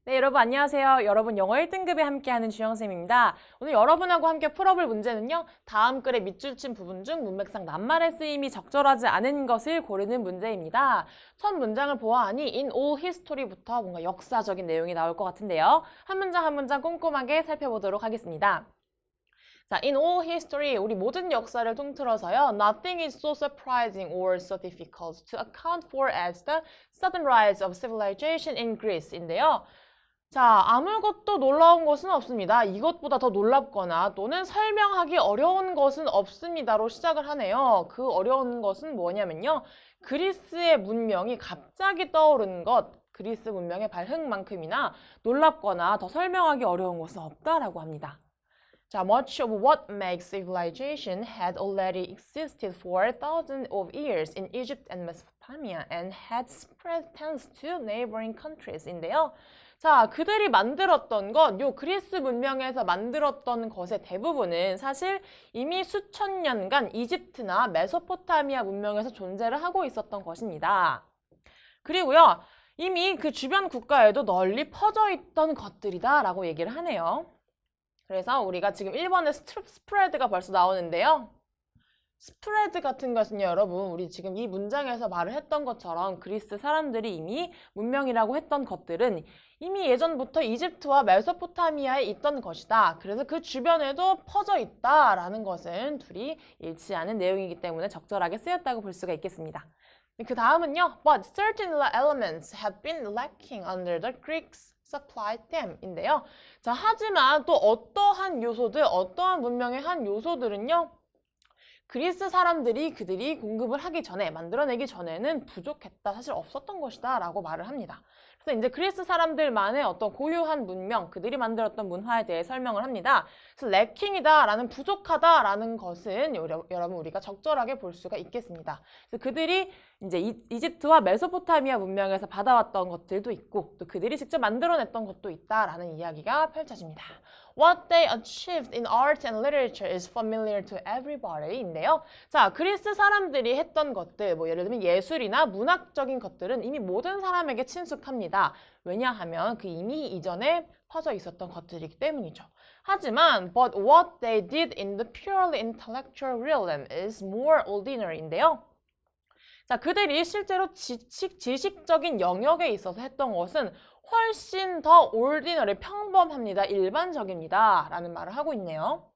네, 여러분 안녕하세요. 여러분 영어 1등급에 함께하는 주영쌤입니다. 오늘 여러분하고 함께 풀어볼 문제는요. 다음 글의 밑줄 친 부분 중 문맥상 낱말의 쓰임이 적절하지 않은 것을 고르는 문제입니다. 첫 문장을 보아하니 in all history부터 뭔가 역사적인 내용이 나올 것 같은데요. 한 문장 한 문장 꼼꼼하게 살펴보도록 하겠습니다. 자, in all history, 우리 모든 역사를 통틀어서요. Nothing is so surprising or so difficult to account for as the sudden rise of civilization in Greece인데요. 자, 아무것도 놀라운 것은 없습니다. 이것보다 더 놀랍거나 또는 설명하기 어려운 것은 없습니다로 시작을 하네요. 그 어려운 것은 뭐냐면요. 그리스의 문명이 갑자기 떠오른 것, 그리스 문명의 발흥만큼이나 놀랍거나 더 설명하기 어려운 것은 없다라고 합니다. 자, much of what makes civilization had already existed for thousands of years in Egypt and Mesopotamia and had spread thence to neighboring countries.인데요. 자, 그들이 만들었던 것, 요 그리스 문명에서 만들었던 것의 대부분은 사실 이미 수천 년간 이집트나 메소포타미아 문명에서 존재를 하고 있었던 것입니다. 그리고요, 이미 그 주변 국가에도 널리 퍼져 있던 것들이다 라고 얘기를 하네요. 그래서 우리가 지금 1번에 스프레드가 벌써 나오는데요. 스프레드 같은 것은요, 여러분, 우리 지금 이 문장에서 말을 했던 것처럼 그리스 사람들이 이미 문명이라고 했던 것들은 이미 예전부터 이집트와 메소포타미아에 있던 것이다. 그래서 그 주변에도 퍼져 있다라는 것은 둘이 일치하는 내용이기 때문에 적절하게 쓰였다고 볼 수가 있겠습니다. 그 다음은요, but certain elements have been lacking under the Greeks supply them 인데요. 자, 하지만 또 어떠한 요소들, 어떠한 문명의 한 요소들은요, 그리스 사람들이 그들이 공급을 하기 전에, 만들어내기 전에는 부족했다, 사실 없었던 것이다 라고 말을 합니다. 그래서 이제 그리스 사람들만의 어떤 고유한 문명, 그들이 만들었던 문화에 대해 설명을 합니다. 그래서 래킹이다 라는 부족하다 라는 것은 여러분 우리가 적절하게 볼 수가 있겠습니다. 그래서 그들이 이제 이집트와 메소포타미아 문명에서 받아왔던 것들도 있고 또 그들이 직접 만들어냈던 것도 있다라는 이야기가 펼쳐집니다. What they achieved in art and literature is familiar to everybody인데요. 자, 그리스 사람들이 했던 것들, 뭐 예를 들면 예술이나 문학적인 것들은 이미 모든 사람에게 친숙합니다. 왜냐하면 그 이미 이전에 퍼져 있었던 것들이기 때문이죠. 하지만 but what they did in the purely intellectual realm is more ordinary인데요. 자, 그들이 실제로 지식적인 영역에 있어서 했던 것은 훨씬 더 ordinary, 평범합니다. 일반적입니다. 라는 말을 하고 있네요.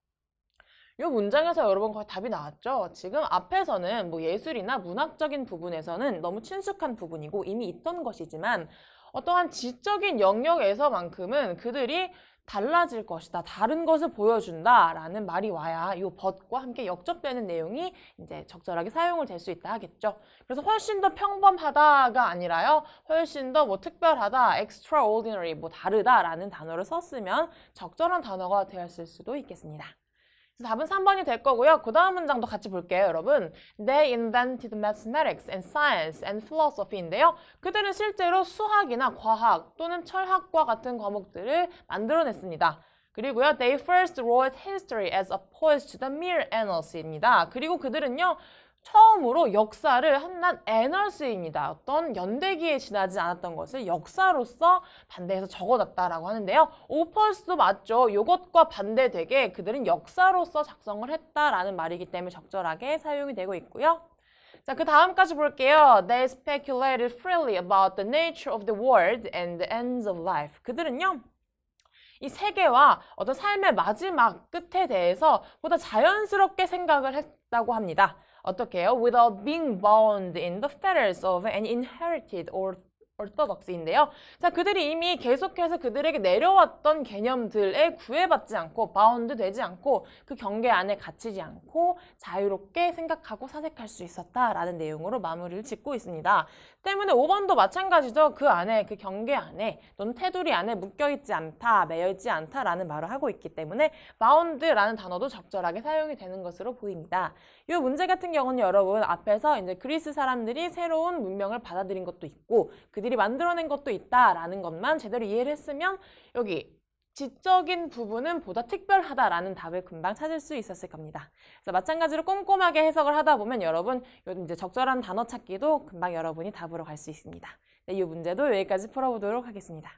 이 문장에서 여러분 거의 답이 나왔죠? 지금 앞에서는 뭐 예술이나 문학적인 부분에서는 너무 친숙한 부분이고 이미 있던 것이지만 어떠한 지적인 영역에서만큼은 그들이 달라질 것이다. 다른 것을 보여준다. 라는 말이 와야 이 but과 함께 역접되는 내용이 이제 적절하게 사용을 될 수 있다 하겠죠. 그래서 훨씬 더 평범하다가 아니라요. 훨씬 더 뭐 특별하다, extraordinary, 뭐 다르다라는 단어를 썼으면 적절한 단어가 되었을 수도 있겠습니다. 답은 3번이 될 거고요. 그 다음 문장도 같이 볼게요, 여러분. They invented mathematics and science and philosophy인데요. 그들은 실제로 수학이나 과학 또는 철학과 같은 과목들을 만들어냈습니다. 그리고요, they first wrote history as opposed to the mere annals입니다. 그리고 그들은요, 처음으로 역사를 한낱 애널스입니다. 어떤 연대기에 지나지 않았던 것을 역사로서 반대해서 적어놨다라고 하는데요. 오퍼스도 맞죠. 이것과 반대되게 그들은 역사로서 작성을 했다라는 말이기 때문에 적절하게 사용이 되고 있고요. 자, 그 다음까지 볼게요. They speculated freely about the nature of the world and the ends of life. 그들은요. 이 세계와 어떤 삶의 마지막 끝에 대해서 보다 자연스럽게 생각을 했다고 합니다. 어떻게 해요? Without being bound in the fetters of an inherited orthodoxy인데요. 자, 그들이 이미 계속해서 그들에게 내려왔던 개념들에 구애받지 않고 bound 되지 않고 그 경계 안에 갇히지 않고 자유롭게 생각하고 사색할 수 있었다라는 내용으로 마무리를 짓고 있습니다. 때문에 5번도 마찬가지죠. 그 안에, 그 경계 안에 또는 테두리 안에 묶여있지 않다, 매여있지 않다라는 말을 하고 있기 때문에 bound라는 단어도 적절하게 사용이 되는 것으로 보입니다. 이 문제 같은 경우는 여러분 앞에서 이제 그리스 사람들이 새로운 문명을 받아들인 것도 있고 그들이 만들어낸 것도 있다라는 것만 제대로 이해를 했으면 여기 지적인 부분은 보다 특별하다라는 답을 금방 찾을 수 있었을 겁니다. 그래서 마찬가지로 꼼꼼하게 해석을 하다 보면 여러분 이제 적절한 단어 찾기도 금방 여러분이 답으로 갈 수 있습니다. 네, 이 문제도 여기까지 풀어보도록 하겠습니다.